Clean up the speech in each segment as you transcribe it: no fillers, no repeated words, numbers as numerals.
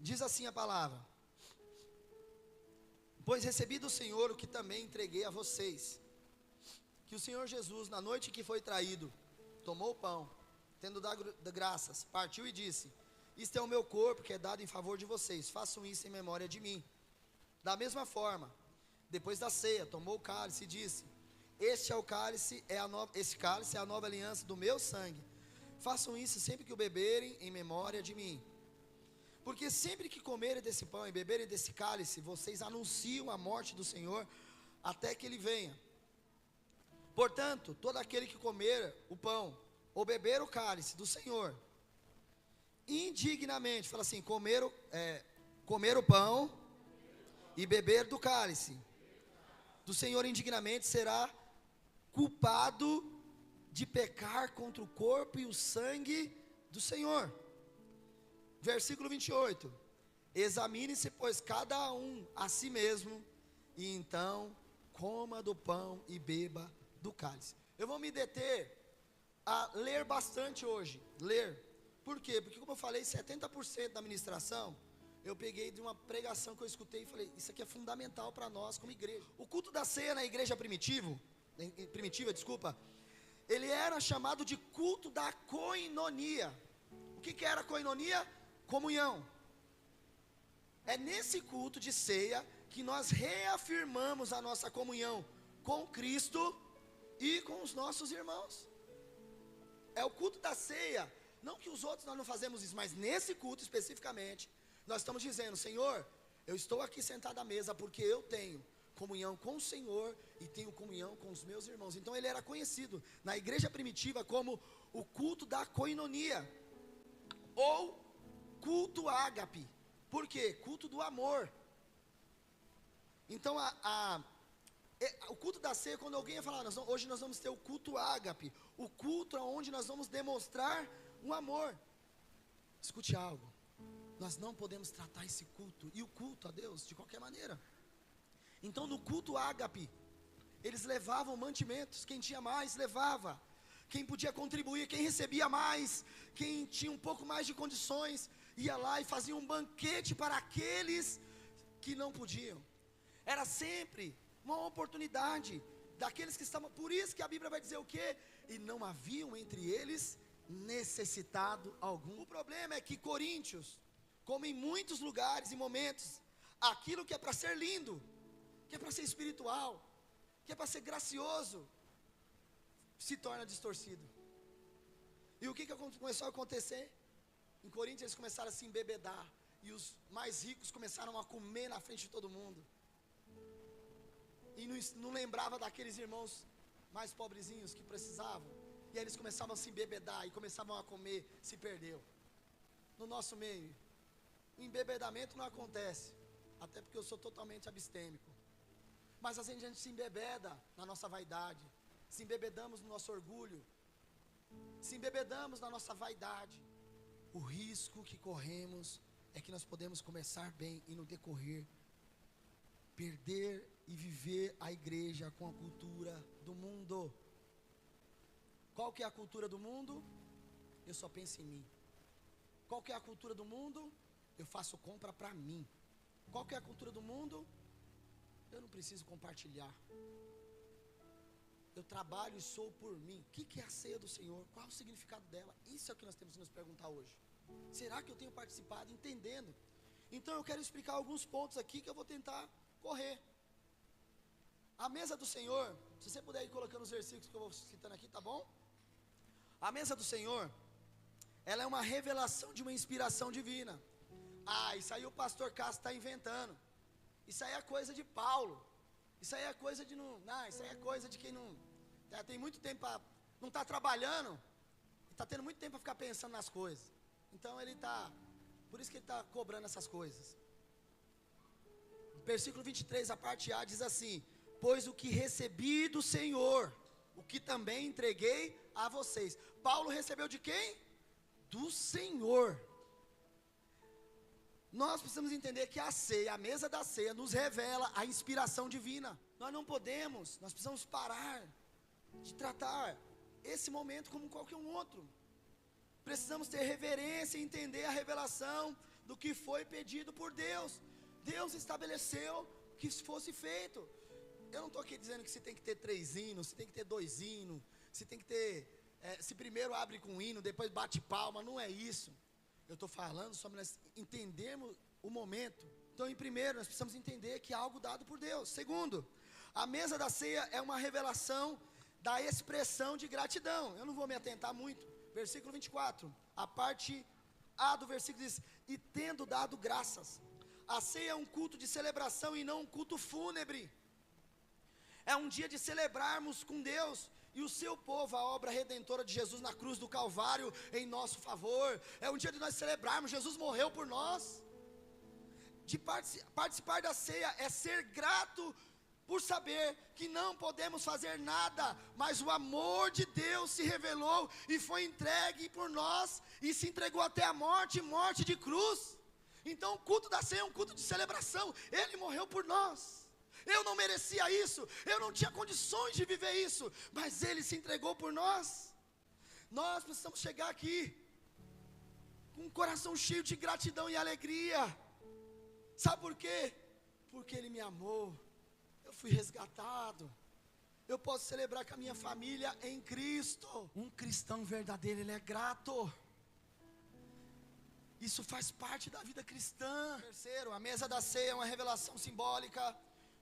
Diz assim a palavra: pois recebi do Senhor o que também entreguei a vocês, que o Senhor Jesus, na noite que foi traído, tomou o pão, tendo dado graças, partiu e disse: isto é o meu corpo que é dado em favor de vocês, façam isso em memória de mim. Da mesma forma, depois da ceia, tomou o cálice e disse: esse cálice é a nova aliança do meu sangue, façam isso sempre que o beberem em memória de mim. Porque sempre que comerem desse pão e beberem desse cálice, vocês anunciam a morte do Senhor até que Ele venha. Portanto, todo aquele que comer o pão ou beber o cálice do Senhor indignamente, fala assim, comer o pão e beber do cálice do Senhor indignamente, será culpado de pecar contra o corpo e o sangue do Senhor. Versículo 28, examine-se pois cada um a si mesmo, e então coma do pão e beba do cálice. Eu vou me deter a ler bastante hoje, por quê? Porque como eu falei, 70% da ministração, eu peguei de uma pregação que eu escutei e falei, isso aqui é fundamental para nós como igreja. O culto da ceia na igreja primitiva, ele era chamado de culto da koinonia. O que era koinonia? Comunhão. É nesse culto de ceia que nós reafirmamos a nossa comunhão com Cristo e com os nossos irmãos. É o culto da ceia. Não que os outros nós não fazemos isso, mas nesse culto especificamente, nós estamos dizendo: Senhor, eu estou aqui sentado à mesa porque eu tenho comunhão com o Senhor e tenho comunhão com os meus irmãos. Então ele era conhecido na igreja primitiva como o culto da koinonia, ou culto ágape. Por quê? Culto do amor. Então o culto da ceia, quando alguém ia falar, hoje nós vamos ter o culto ágape, o culto onde nós vamos demonstrar um amor. Escute algo, nós não podemos tratar esse culto e o culto a Deus de qualquer maneira. Então no culto ágape, eles levavam mantimentos, quem tinha mais levava, quem podia contribuir, quem recebia mais, quem tinha um pouco mais de condições, ia lá e fazia um banquete para aqueles que não podiam. Era sempre uma oportunidade daqueles que estavam, por isso que a Bíblia vai dizer o quê? E não haviam entre eles necessitado algum. O problema é que Coríntios, como em muitos lugares e momentos, aquilo que é para ser lindo, que é para ser espiritual, que é para ser gracioso, se torna distorcido. E o que começou a acontecer? Em Coríntios eles começaram a se embebedar, e os mais ricos começaram a comer na frente de todo mundo, e não lembrava daqueles irmãos mais pobrezinhos que precisavam, e aí eles começavam a se embebedar, e começavam a comer, se perdeu. No nosso meio, o embebedamento não acontece, até porque eu sou totalmente abstêmico, mas a gente se embebeda na nossa vaidade, se embebedamos no nosso orgulho, se embebedamos na nossa vaidade. O risco que corremos é que nós podemos começar bem e no decorrer perder e viver a igreja com a cultura do mundo. Qual que é a cultura do mundo? Eu só penso em mim. Qual que é a cultura do mundo? Eu faço compra para mim. Qual que é a cultura do mundo? Eu não preciso compartilhar. Eu trabalho e sou por mim. O que é a ceia do Senhor? Qual é o significado dela? Isso é o que nós temos que nos perguntar hoje. Será que eu tenho participado, entendendo? Então eu quero explicar alguns pontos aqui que eu vou tentar correr. A mesa do Senhor, se você puder ir colocando os versículos que eu vou citando aqui, tá bom? A mesa do Senhor, ela é uma revelação de uma inspiração divina. Isso aí o pastor Castro está inventando. Isso aí é coisa de Paulo. Isso aí é coisa de isso aí é coisa de quem não tem muito tempo para, não está trabalhando, está tendo muito tempo para ficar pensando nas coisas. Então por isso que ele está cobrando essas coisas. Versículo 23, a parte A diz assim: pois o que recebi do Senhor, o que também entreguei a vocês. Paulo recebeu de quem? Do Senhor. Nós precisamos entender que a ceia, a mesa da ceia, nos revela a inspiração divina. Nós não podemos, nós precisamos parar de tratar esse momento como qualquer um outro. Precisamos ter reverência e entender a revelação do que foi pedido por Deus. Deus estabeleceu que isso fosse feito. Eu não estou aqui dizendo que você tem que ter 3 hinos, você tem que ter 2 hinos, você tem que ter, se primeiro abre com um hino, depois bate palma, não é isso. Eu estou falando sobre nós entendermos o momento. Então, em primeiro, nós precisamos entender que é algo dado por Deus. Segundo, a mesa da ceia é uma revelação da expressão de gratidão. Eu não vou me atentar muito. Versículo 24, a parte A do versículo diz: e tendo dado graças. A ceia é um culto de celebração e não um culto fúnebre. É um dia de celebrarmos com Deus e o seu povo a obra redentora de Jesus na cruz do Calvário em nosso favor. É um dia de nós celebrarmos, Jesus morreu por nós. De participar da ceia é ser grato por saber que não podemos fazer nada, mas o amor de Deus se revelou e foi entregue por nós, e se entregou até a morte, morte de cruz. Então o culto da ceia é um culto de celebração. Ele morreu por nós. Eu não merecia isso, eu não tinha condições de viver isso, mas Ele se entregou por nós. Nós precisamos chegar aqui com um coração cheio de gratidão e alegria. Sabe por quê? Porque Ele me amou, eu fui resgatado. Eu posso celebrar com a minha família em Cristo. Um cristão verdadeiro, ele é grato. Isso faz parte da vida cristã. Terceiro, a mesa da ceia é uma revelação simbólica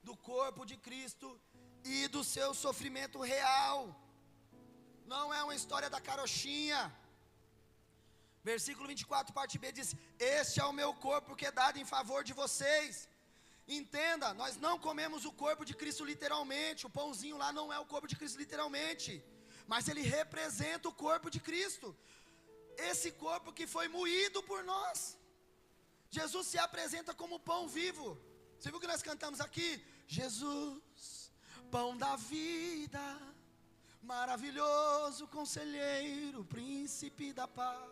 do corpo de Cristo e do seu sofrimento real. Não é uma história da carochinha. Versículo 24, parte B diz: este é o meu corpo que é dado em favor de vocês. Entenda, nós não comemos o corpo de Cristo literalmente. O pãozinho lá não é o corpo de Cristo literalmente, mas ele representa o corpo de Cristo. Esse corpo que foi moído por nós. Jesus se apresenta como pão vivo. Você viu que nós cantamos aqui? Jesus, pão da vida, maravilhoso conselheiro, príncipe da paz.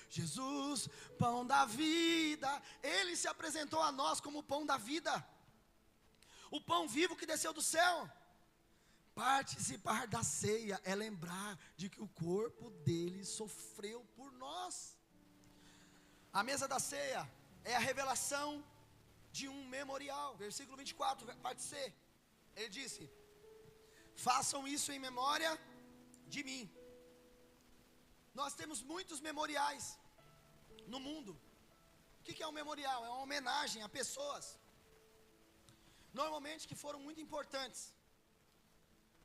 Jesus, pão da vida. Ele se apresentou a nós como o pão da vida, o pão vivo que desceu do céu. Participar da ceia é lembrar de que o corpo dele sofreu por nós. A mesa da ceia é a revelação de um memorial. Versículo 24, parte C. Ele disse: façam isso em memória de mim. Nós temos muitos memoriais no mundo. O que é um memorial? É uma homenagem a pessoas, normalmente que foram muito importantes.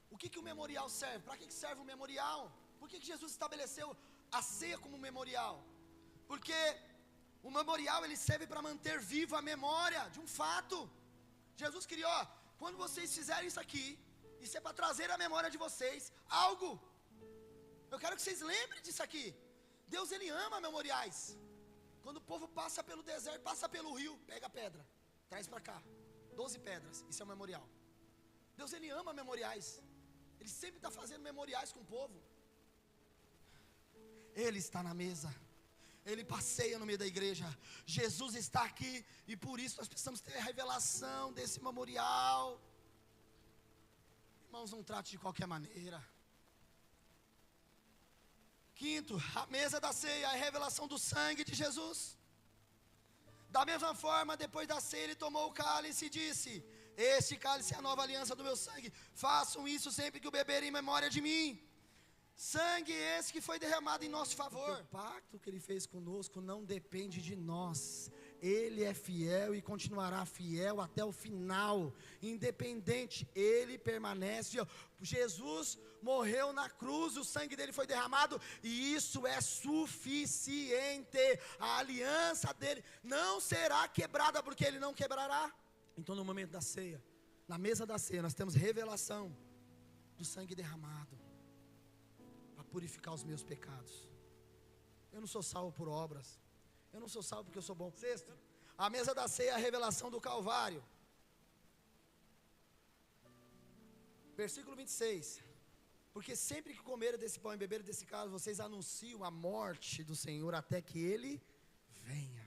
O que o memorial serve? Para que serve o memorial? Por que Jesus estabeleceu a ceia como memorial? Porque o memorial ele serve para manter viva a memória de um fato. Jesus queria, quando vocês fizerem isso aqui, isso é para trazer a memória de vocês algo. Eu quero que vocês lembrem disso aqui. Deus ele ama memoriais. Quando o povo passa pelo deserto, passa pelo rio, pega a pedra, traz para cá, 12 pedras, isso é um memorial. Deus ele ama memoriais. Ele sempre está fazendo memoriais com o povo. Ele está na mesa, ele passeia no meio da igreja. Jesus está aqui, e por isso nós precisamos ter a revelação desse memorial. Irmãos, não trate de qualquer maneira. Quinto, a mesa da ceia é a revelação do sangue de Jesus. Da mesma forma, depois da ceia, ele tomou o cálice e disse: este cálice é a nova aliança do meu sangue. Façam isso sempre que o beberem em memória de mim. Sangue esse que foi derramado em nosso favor. Porque o pacto que ele fez conosco não depende de nós. Ele é fiel e continuará fiel até o final. Independente, ele permanece fiel. Jesus morreu na cruz, o sangue dele foi derramado, e isso é suficiente. A aliança dele não será quebrada, porque ele não quebrará. Então, no momento da ceia, na mesa da ceia, nós temos revelação do sangue derramado para purificar os meus pecados. Eu não sou salvo por obras, eu não sou salvo porque eu sou bom. Sexto, a mesa da ceia é a revelação do Calvário. Versículo 26. Porque sempre que comerem desse pão e beberem desse cálice, vocês anunciam a morte do Senhor até que Ele venha.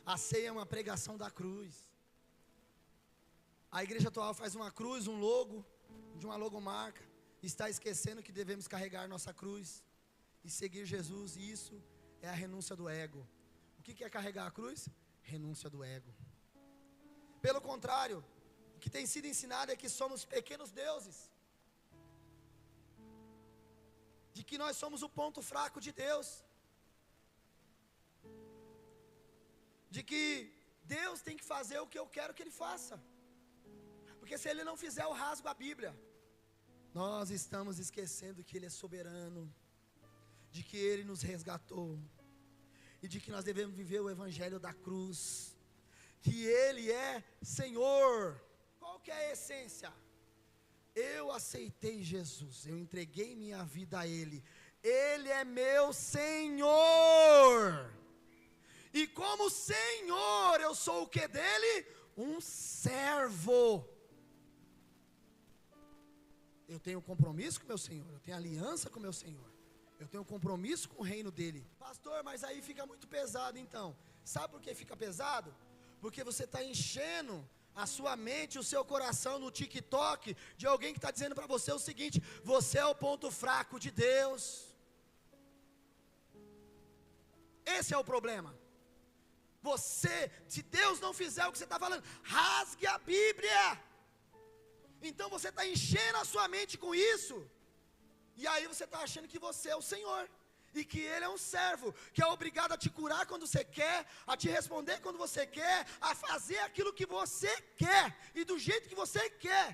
A ceia é uma pregação da cruz. A igreja atual faz uma cruz, um logo, de uma logomarca. Está esquecendo que devemos carregar nossa cruz e seguir Jesus. E isso é a renúncia do ego. O que é carregar a cruz? Renúncia do ego. Pelo contrário, o que tem sido ensinado é que somos pequenos deuses, de que nós somos o ponto fraco de Deus, de que Deus tem que fazer o que eu quero que Ele faça, porque se Ele não fizer, eu rasgo a Bíblia. Nós estamos esquecendo que Ele é soberano, de que Ele nos resgatou, e de que nós devemos viver o Evangelho da cruz, que Ele é Senhor. Qual que é a essência? Eu aceitei Jesus, eu entreguei minha vida a Ele, Ele é meu Senhor, e como Senhor, eu sou o que dele? Um servo. Eu tenho compromisso com meu Senhor, eu tenho aliança com meu Senhor, eu tenho compromisso com o reino dele. Pastor, mas aí fica muito pesado então. Sabe por que fica pesado? Porque você está enchendo a sua mente, o seu coração no TikTok de alguém que está dizendo para você o seguinte: você é o ponto fraco de Deus. Esse é o problema. Você, se Deus não fizer o que você está falando, rasgue a Bíblia. Então você está enchendo a sua mente com isso, e aí você está achando que você é o Senhor, e que Ele é um servo, que é obrigado a te curar quando você quer, a te responder quando você quer, a fazer aquilo que você quer, e do jeito que você quer.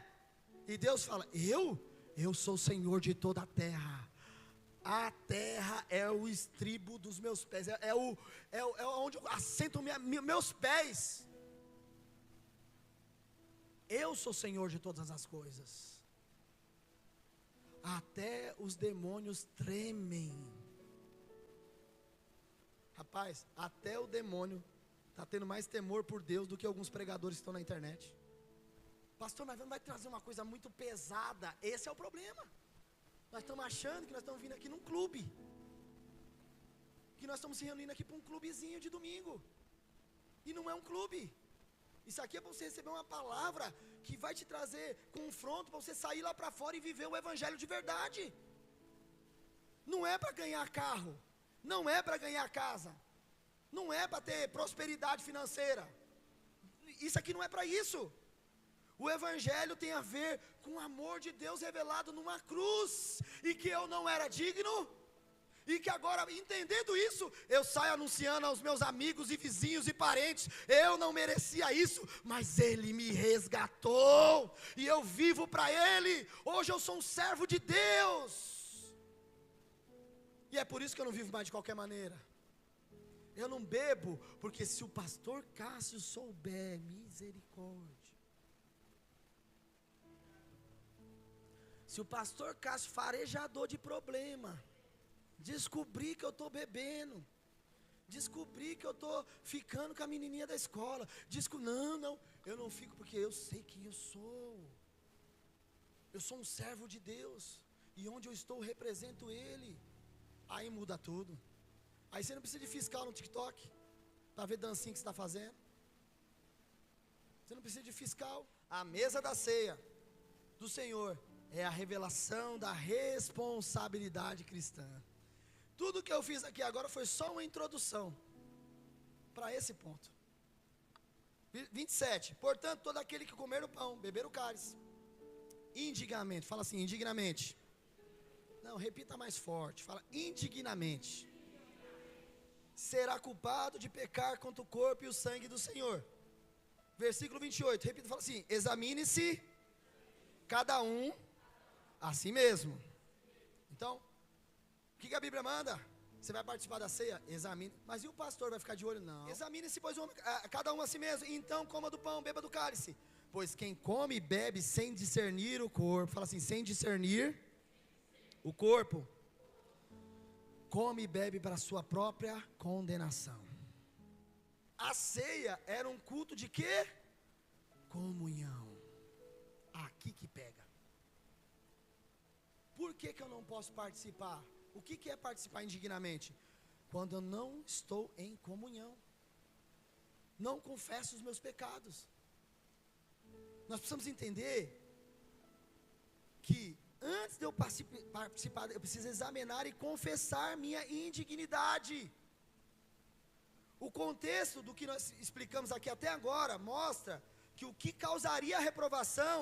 E Deus fala: eu sou o Senhor de toda a terra. A terra é o estribo dos meus pés, é onde eu assento meus pés. Eu sou Senhor de todas as coisas. Até os demônios tremem. Rapaz, até o demônio está tendo mais temor por Deus do que alguns pregadores que estão na internet. Pastor, mas vai trazer uma coisa muito pesada. Esse é o problema. Nós estamos achando que nós estamos vindo aqui num clube, que nós estamos se reunindo aqui para um clubezinho de domingo, e não é um clube. Isso aqui é para você receber uma palavra que vai te trazer confronto, para você sair lá para fora e viver o Evangelho de verdade. Não é para ganhar carro, não é para ganhar casa, não é para ter prosperidade financeira. Isso aqui não é para isso. O Evangelho tem a ver com o amor de Deus revelado numa cruz, e que eu não era digno, e que agora, entendendo isso, eu saio anunciando aos meus amigos e vizinhos e parentes: eu não merecia isso, mas Ele me resgatou, e eu vivo para Ele. Hoje eu sou um servo de Deus, e é por isso que eu não vivo mais de qualquer maneira. Eu não bebo, porque se o pastor Cássio souber, misericórdia. Se o pastor Cássio, farejador de problema, descobrir que eu estou bebendo, descobrir que eu estou ficando com a menininha da escola, não, eu não fico, porque eu sei quem eu sou. Eu sou um servo de Deus, e onde eu estou, represento Ele. Aí muda tudo. Aí você não precisa de fiscal no TikTok para ver dancinha que você está fazendo. Você não precisa de fiscal. A mesa da ceia do Senhor é a revelação da responsabilidade cristã. Tudo que eu fiz aqui agora foi só uma introdução para esse ponto. 27. Portanto, todo aquele que comer o pão, beber o cálice, indignamente, fala assim, indignamente. Não, repita mais forte, fala indignamente. Será culpado de pecar contra o corpo e o sangue do Senhor. Versículo 28, repita, fala assim: examine-se cada um a si mesmo. Então, o que a Bíblia manda? Você vai participar da ceia? Examine. Mas e o pastor vai ficar de olho? Não. Examine-se, pois, cada um a si mesmo. Então, coma do pão, beba do cálice. Pois quem come e bebe sem discernir o corpo, fala assim, sem discernir o corpo, come e bebe para a sua própria condenação. A ceia era um culto de quê? Comunhão. Aqui que pega. Por que eu não posso participar? O que é participar indignamente? Quando eu não estou em comunhão, não confesso os meus pecados. Nós precisamos entender que antes de eu participar, eu preciso examinar e confessar minha indignidade. O contexto do que nós explicamos aqui até agora mostra que o que causaria a reprovação,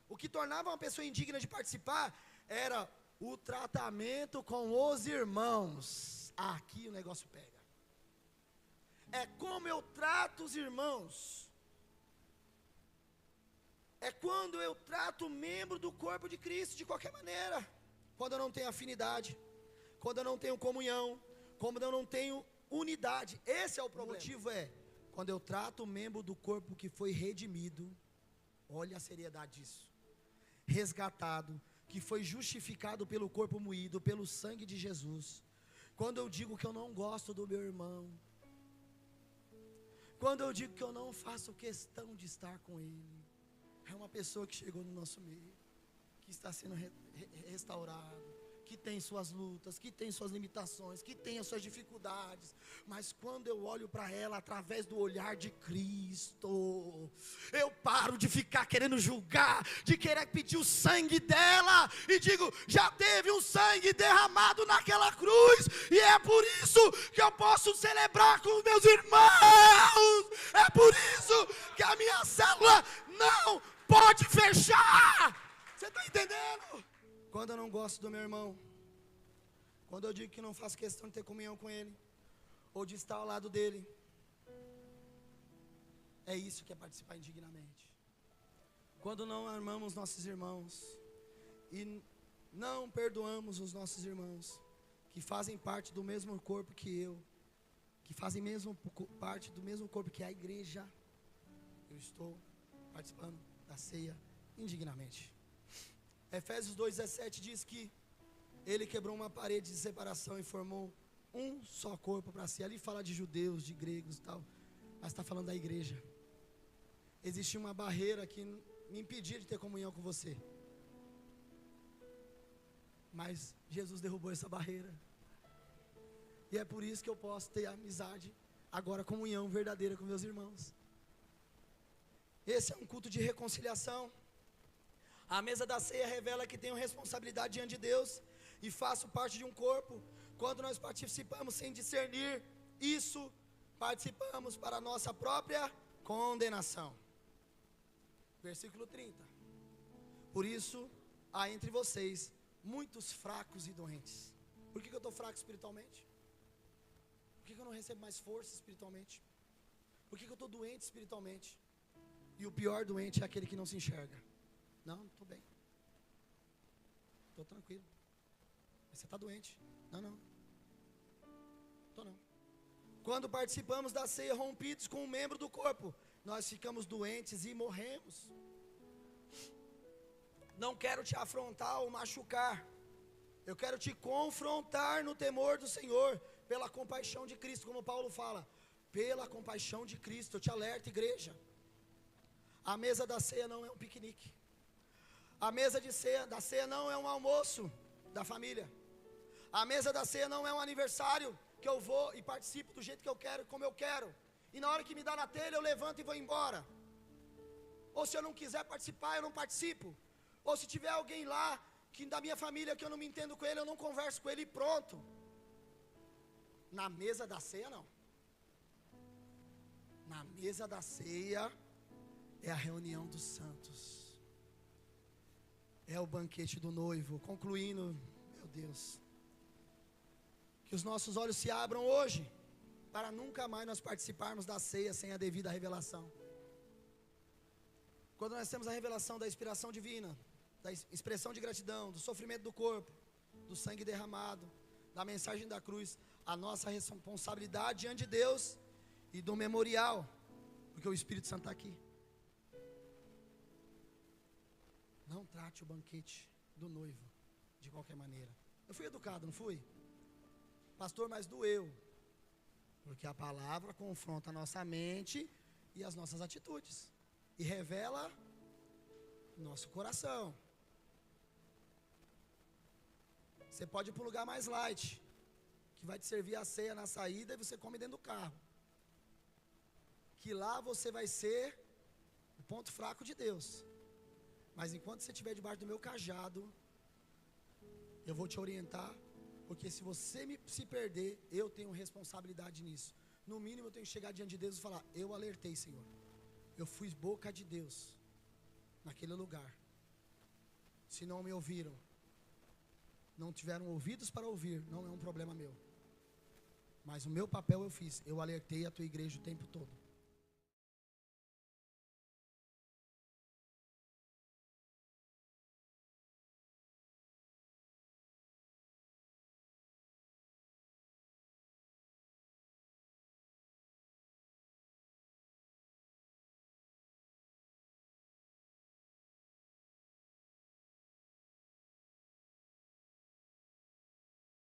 o que tornava uma pessoa indigna de participar, era o tratamento com os irmãos. Aqui o negócio pega. É como eu trato os irmãos. É quando eu trato o membro do corpo de Cristo de qualquer maneira. Quando eu não tenho afinidade, quando eu não tenho comunhão, quando eu não tenho unidade. Esse é o problema. O motivo é, quando eu trato o membro do corpo que foi redimido, olha a seriedade disso, resgatado, que foi justificado pelo corpo moído, pelo sangue de Jesus. Quando eu digo que eu não gosto do meu irmão, quando eu digo que eu não faço questão de estar com ele, é uma pessoa que chegou no nosso meio, que está sendo restaurado, que tem suas lutas, que tem suas limitações, que tem as suas dificuldades, mas quando eu olho para ela através do olhar de Cristo, eu paro de ficar querendo julgar, de querer pedir o sangue dela, e digo, já teve um sangue derramado naquela cruz, e é por isso que eu posso celebrar com os meus irmãos, é por isso que a minha célula não pode fechar. Você está entendendo? Quando eu não gosto do meu irmão, quando eu digo que não faço questão de ter comunhão com ele, ou de estar ao lado dele, é isso que é participar indignamente. Quando não amamos nossos irmãos, e não perdoamos os nossos irmãos, que fazem parte do mesmo corpo que eu, que fazem parte do mesmo corpo que a igreja, eu estou participando da ceia indignamente. Efésios 2,17 diz que ele quebrou uma parede de separação e formou um só corpo para si. Ali fala de judeus, de gregos e tal, mas está falando da igreja. Existia uma barreira que me impedia de ter comunhão com você, mas Jesus derrubou essa barreira, e é por isso que eu posso ter amizade, agora comunhão verdadeira com meus irmãos. Esse é um culto de reconciliação. A mesa da ceia revela que tenho responsabilidade diante de Deus e faço parte de um corpo. Quando nós participamos sem discernir isso, participamos para a nossa própria condenação. Versículo 30. Por isso, há entre vocês muitos fracos e doentes. Por que eu estou fraco espiritualmente? Por que eu não recebo mais força espiritualmente? Por que eu estou doente espiritualmente? E o pior doente é aquele que não se enxerga. Não, estou bem, estou tranquilo. Mas você está doente. Não, estou não. Quando participamos da ceia rompidos com um membro do corpo, nós ficamos doentes e morremos. Não quero te afrontar ou machucar, eu quero te confrontar no temor do Senhor, pela compaixão de Cristo, como Paulo fala, pela compaixão de Cristo. Eu te alerto, igreja, a mesa da ceia não é um piquenique. A mesa da ceia não é um almoço da família. A mesa da ceia não é um aniversário que eu vou e participo do jeito que eu quero, como eu quero, e na hora que me dá na telha eu levanto e vou embora. Ou se eu não quiser participar, eu não participo. Ou se tiver alguém lá que da minha família que eu não me entendo com ele, eu não converso com ele e pronto. Na mesa da ceia não. Na mesa da ceia é a reunião dos santos. É o banquete do noivo. Concluindo, meu Deus, que os nossos olhos se abram hoje, para nunca mais nós participarmos da ceia sem a devida revelação. Quando nós temos a revelação da inspiração divina, da expressão de gratidão, do sofrimento do corpo, do sangue derramado, da mensagem da cruz, a nossa responsabilidade diante de Deus e do memorial, porque o Espírito Santo está aqui. Não trate o banquete do noivo de qualquer maneira. Eu fui educado, não fui? Pastor, mas doeu. Porque a palavra confronta a nossa mente e as nossas atitudes. E revela o nosso coração. Você pode ir para um lugar mais light, que vai te servir a ceia na saída e você come dentro do carro. Que lá você vai ser o ponto fraco de Deus. Mas enquanto você estiver debaixo do meu cajado, eu vou te orientar, porque se você se perder, eu tenho responsabilidade nisso. no mínimo eu tenho que chegar diante de Deus e falar: eu alertei, Senhor. Eu fui boca de Deus naquele lugar. Se não me ouviram, não tiveram ouvidos para ouvir, não é um problema meu. Mas o meu papel eu fiz. Eu alertei a tua igreja o tempo todo.